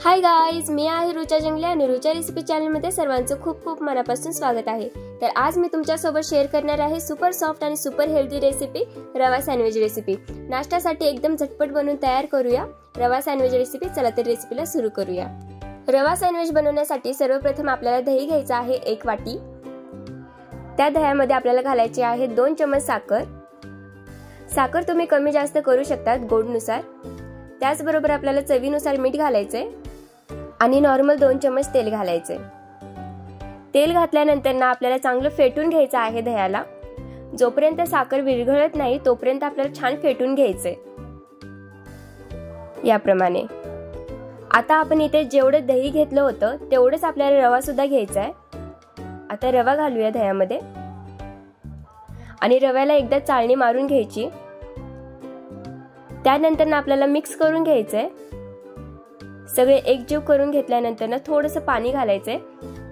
Hi guys, मी आहे रुचा जंगले आणि रुचा रेसिपी चॅनलमध्ये सर्वांचं खूप खूप मनापासून स्वागत आहे। तर आज मी तुमच्यासोबत शेअर करणार आहे सुपर सॉफ्ट आणि सुपर हेल्दी रेसिपी रवा सँडविच रेसिपी। नाश्त्यासाठी एकदम झटपट बनवून तयार करूया रवा सँडविच रेसिपी। चला तर रेसिपीला सुरू करूया। रवा सँडविच बनवण्यासाठी सर्वप्रथम आपल्याला दही घ्यायचं आहे 1 वाटी। त्या दह्यामध्ये आपल्याला घालायची आहे 2 चमच साखर। साखर तुम्ही कमी जास्त करू शकता गोडनुसार। त्याचबरोबर आपल्याला चवीनुसार मीठ घालायचंय आणि नॉर्मल 2 चमच तेल घालायचे। तेल घातल्यानंतर ना आपल्याला चांगलं फेटून घ्यायचं आहे दह्याला। जोपर्यंत साखर विरघळत नाही तोपर्यंत आपल्याला छान फेटून घ्यायचे याप्रमाणे। आता आपण इथे जेवढं दही घेतलं होतं तेवढंच आपल्याला रवा सुद्धा घ्यायचा आहे। आता रवा घालूया दह्यामध्ये आणि रव्याला एकदा चाळणी मारून घ्यायची। त्यानंतर ना आपल्याला मिक्स करून घ्यायचंय। सगळे एकजीव करून घेतल्यानंतर ना थोडंसं पाणी घालायचंय।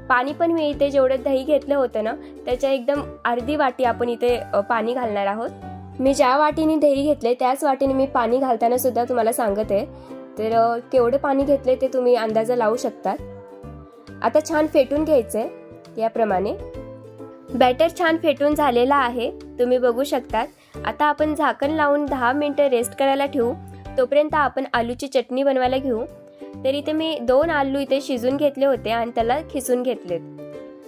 पाणी पण मी इथे जेवढं दही घेतलं होतं ना त्याच्या एकदम अर्धी वाटी आपण इथे पाणी घालणार आहोत। मी ज्या वाटीने दही घेतले त्याच वाटीने मी पाणी घालताना सुद्धा तुम्हाला सांगत आहे। तर केवढे पाणी घेतले ते तुम्ही अंदाजा लावू शकता। आता छान फेटून घ्यायचंय याप्रमाणे। बॅटर छान फेटून झालेला आहे, तुम्ही बघू शकता। आता आपण झाकण लावून 10 मिनिटं रेस्ट करायला ठेवू। तोपर्यंत आपण आलूची चटणी बनवायला घेऊ। तर इथे मी 2 आलू इथे शिजून घेतले होते आणि त्याला खिसून घेतलेत।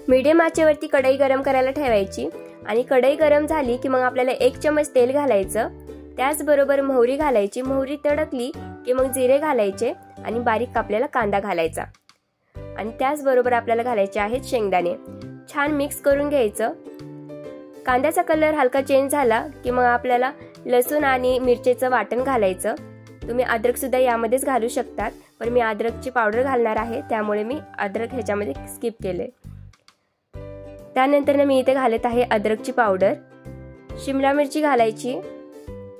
मीडियम आचेवरती कढई गरम करायला ठेवायची आणि कढई गरम झाली की मग आपल्याला 1 चमच तेल घालायचं। त्याचबरोबर मोहरी घालायची। मोहरी तडकली की मग जिरे घालायचे आणि बारीक कापलेला कांदा घालायचा आणि त्याचबरोबर आपल्याला घालायचे आहेत शेंगदाणे। छान मिक्स करून घ्यायचं। कांद्याचा कलर हलका चेंज झाला की मग आपल्याला लसूण आणि मिरचीचं वाटण घालायचं। तुम्ही अद्रक सुद्धा यामध्येच घालू शकतात, पण मी अद्रकची पावडर घालणार आहे त्यामुळे मी अद्रक ह्याच्यामध्ये स्किप केले। त्यानंतर मी इथे घालत आहे अद्रकची पावडर, शिमला मिरची घालायची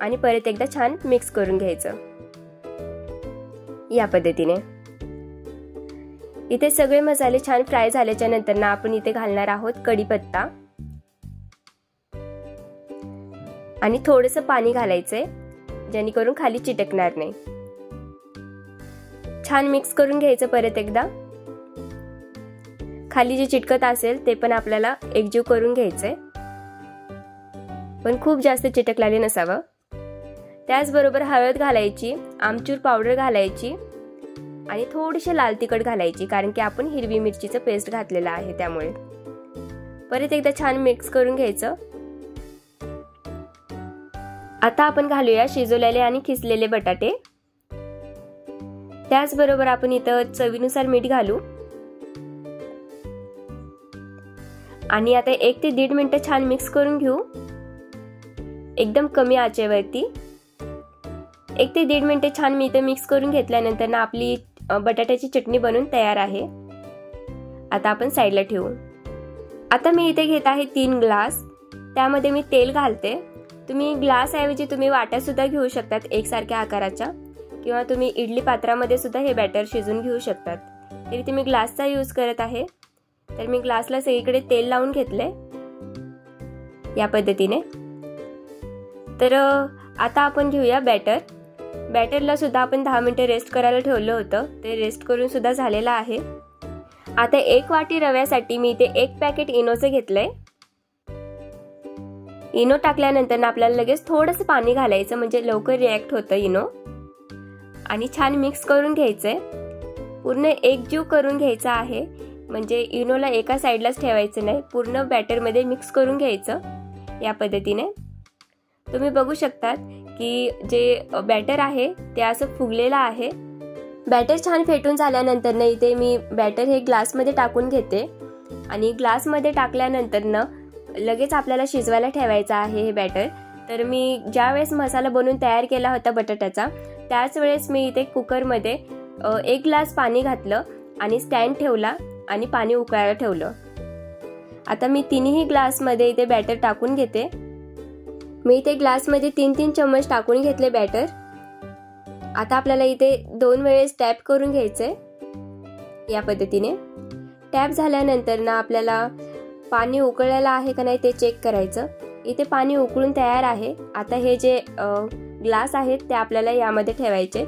आणि परत एकदा छान मिक्स करून घ्यायचं या पद्धतीने। इथे सगळे मसाले छान फ्राय झाल्याच्या नंतर ना आपण इथे घालणार आहोत कढीपत्ता आणि थोडंसं पाणी घालायचंय जेणेकरून खाली चिटकणार नाही। छान मिक्स करून घ्यायचं परत एकदा। खाली जे चिटकत असेल ते पण आपल्याला एकजीव करून घ्यायचंय, पण खूप जास्त चिटकलेले नसावं। त्याचबरोबर हळद घालायची, आमचूर पावडर घालायची आणि थोडीशी लाल तिखट घालायची, कारण की आपण हिरवी मिरचीचं पेस्ट घातलेलं आहे त्यामुळे। परत एकदा छान मिक्स करून घ्यायचं। आता आपण घालूया शिजवलेले आणि खिसलेले बटाटे। त्याचबरोबर आपण इथं चवीनुसार मीठ घालू आणि आता 1 ते 1.5 मिनिटं छान मिक्स करून घेऊ एकदम कमी आचेवरती। 1 ते 1.5 मिनिटं छान मी इथे मिक्स करून घेतल्यानंतर ना आपली बटाट्याची चटणी बनवून तयार आहे। आता आपण साईडला ठेवू। आता मी इथे घेत आहे 3 ग्लास। त्यामध्ये मी तेल घालते। तुम्ही ग्लास ऐवजी तुम्ही वाट्या सुद्धा घेऊ शकतात एकसारख्या आकाराच्या, किंवा तुम्ही इडली पात्रामध्ये सुद्धा हे बॅटर शिजवून घेऊ शकतात। तरी इथे मी ग्लासचा यूज करत आहे। तर मी ग्लासला सगळीकडे तेल लावून घेतले या पद्धतीने। तर आता आपण घेऊया बॅटर। बॅटरला सुद्धा आपण 10 मिनिटं रेस्ट करायला ठेवलं होतं, ते रेस्ट करून सुद्धा झालेलं आहे। आता 1 वाटी रव्यासाठी मी इथे 1 पॅकेट इनोचं घेतलंय। इनो टाकल्यानंतर आपल्याला लगेच थोडंसं पाणी घालायचं, म्हणजे लवकर रिॲक्ट होतं इनो, आणि छान मिक्स करून घ्यायचंय। पूर्ण एकजीव करून घ्यायचं आहे, म्हणजे इनोला एका साईडलाच ठेवायचं नाही, पूर्ण बॅटरमध्ये मिक्स करून घ्यायचं या पद्धतीने। तुम्ही बघू शकतात की जे बॅटर आहे ते असं फुगलेलं आहे। बॅटर छान फेटून झाल्यानंतर ना इथे मी बॅटर हे ग्लासमध्ये टाकून घेते आणि ग्लासमध्ये टाकल्यानंतर ना लगेच आपल्याला शिजवायला ठेवायचं आहे हे बॅटर। तर मी ज्या वेळेस मसाला बनवून तयार केला होता बटाट्याचा त्याच वेळेस मी इथे कुकरमध्ये 1 ग्लास पाणी घातलं आणि स्टँड ठेवला आणि पाणी उकळायला ठेवलं। आता मी 3ही ग्लासमध्ये इथे बॅटर टाकून घेते। मी इथे ग्लासमध्ये 3-3 चम्मच टाकून घेतले बॅटर। आता आपल्याला इथे 2 वेळेस टॅप करून घ्यायचंय या पद्धतीने। टॅप झाल्यानंतर ना आपल्याला पाणी उकळलेलं आहे का नाही ते चेक करायचं। इथे पाणी उकळून तयार आहे। आता हे जे ग्लास आहेत ते आपल्याला यामध्ये ठेवायचे।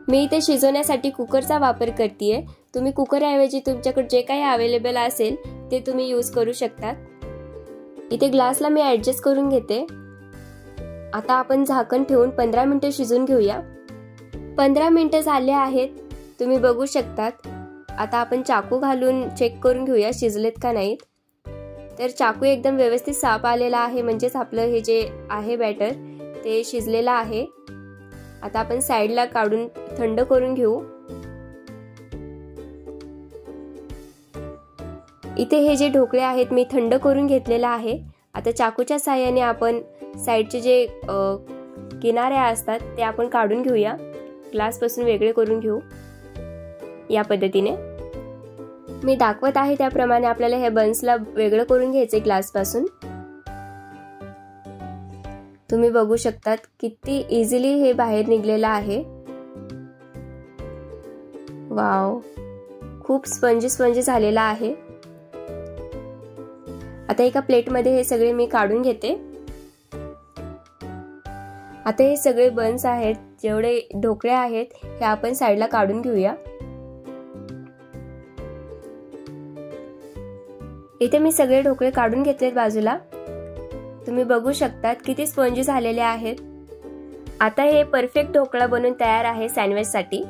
मी इथे शिजवण्यासाठी कुकरचा वापर करतेय. तुम्ही कुकरऐवजी तुमच्याकडे जे काही अवेलेबल असेल ते तुम्ही यूज करू शकता. इथे ग्लासला मी ऍडजस्ट करून घेते. आता आपण झाकण ठेवून 15 मिनिटे शिजून घेऊया. 15 मिनिटे झाले आहेत, तुम्ही बघू शकतात. आता आपण चाकू घालून चेक करून घेऊया शिजलेत का नाहीत. तर चाकू एकदम व्यवस्थित साफ आलेला आहे, म्हणजेच आपलं हे जे आहे बॅटर ते शिजलेलं आहे. आता आपण साईडला काढून थंड करून घेऊ. इथे हे जे ढोकळे आहेत मी थंड करून घेतलेलं आहे. आता चाकूच्या साहाय्याने आपण साईडचे जे किनारे असतात ते आपण काढून घेऊया. ग्लासपासून वेगळे करून घेऊ. या पद्धतीने मी दाखवत आहे त्याप्रमाणे आपल्याला हे बन्सला वेगळं करून घ्यायचे ग्लासपासून. तुम्ही बघू शकतात किती इझिली हे बाहेर निघलेलं आहे. वाव, खूप स्पंजी झालेला आहे. आता एका प्लेटमध्ये हे सगळे मी काढून घेते. आता हे सगळे बन्स आहेत, जेवढे ढोकळे आहेत हे आपण साईडला काढून घेऊया. इथे मी सगळे ढोकळे काढून घेतलेत बाजूला. तुम्ही बघू शकतात किती स्पंजी झालेले आहेत. आता हे परफेक्ट ढोकळा बनून तयार आहे सँडविचसाठी.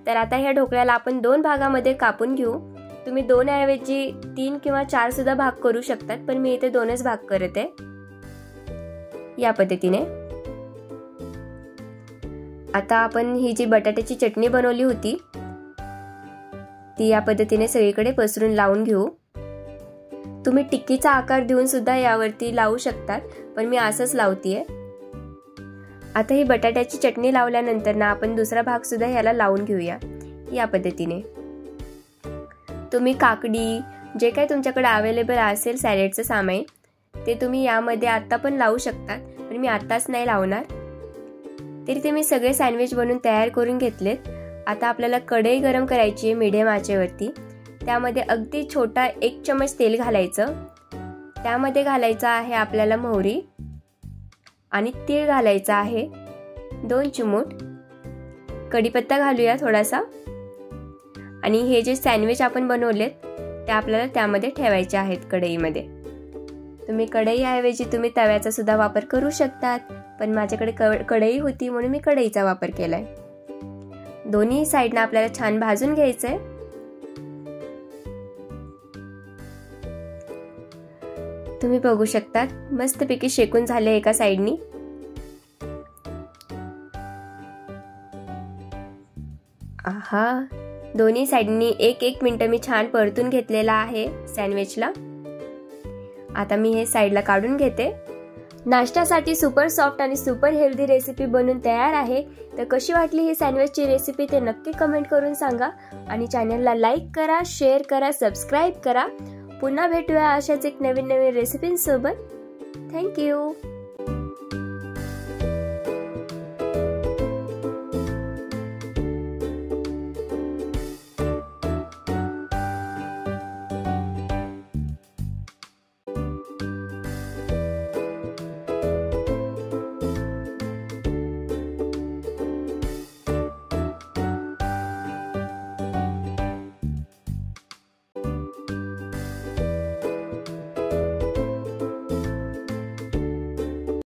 तर आता ह्या ढोकळ्याला आपण 2 भागामध्ये कापून घेऊ. तुम्ही 2 ऐवजी 3 किंवा 4 सुद्धा भाग करू शकतात, पण मी इथे 2च भाग करते. या पद्धतीने आता आपण ही जी बटाट्याची चटणी बनवली होती ती या पद्धतीने सगळीकडे पसरून लावून घेऊ. तुम्ही टिक्कीचा आकार देऊन सुद्धा यावरती लावू शकतात, पण मी असंच लावतीये. आता ही बटाट्याची चटणी लावल्यानंतर ना आपण दुसरा भाग सुद्धा याला लावून घेऊया. या पद्धतीने तुम्ही काकडी जे काही तुमच्याकडे अवेलेबल असेल सॅलेडचं सामान ते तुम्ही यामध्ये आता पण लावू शकतात, पण मी आताच नाही लावणार. तरी ते मी सगळे सँडविच बनवून तयार करून घेतलेत. आता आपल्याला कढई गरम करायची आहे मीडियम आचेवरती. त्यामध्ये अगदी छोटा 1 चमच तेल घालायचं. त्यामध्ये घालायचं आहे आपल्याला मोहरी आणि तीळ घालायचा आहे 2 चिमूट. कढीपत्ता घालूया थोडासा. आणि हे जे सँडविच आपण बनवलेत ते आपल्याला त्यामध्ये ठेवायचे आहेत कढईमध्ये. तुम्ही कढईऐवजी तुम्ही तव्याचा सुद्धा वापर करू शकतात, पण माझ्याकडे कढई होती म्हणून मी कढईचा वापर केलाय. दोन्ही साईडनं आपल्याला छान भाजून घ्यायचंय. तुम्ही बघू शकतात मस्तपैकी शेकून झाले एका साईडनी. आहा, दोन्ही साईडनी 1-1 मिनिट मी छान परतून घेतलेला आहे सँडविचला. आता मी हे साईडला काढून घेते. नाश्त्यासाठी सुपर सॉफ्ट आणि सुपर हेल्दी रेसिपी बनून तयार आहे. तर कशी वाटली ही सँडविचची रेसिपी ते नक्की कमेंट करून सांगा. आणि चॅनलला लाईक करा, शेअर करा, सबस्क्राईब करा. पुन्हा भेटूया अशाच एक नवीन रेसिपींसोबत. थँक्यू.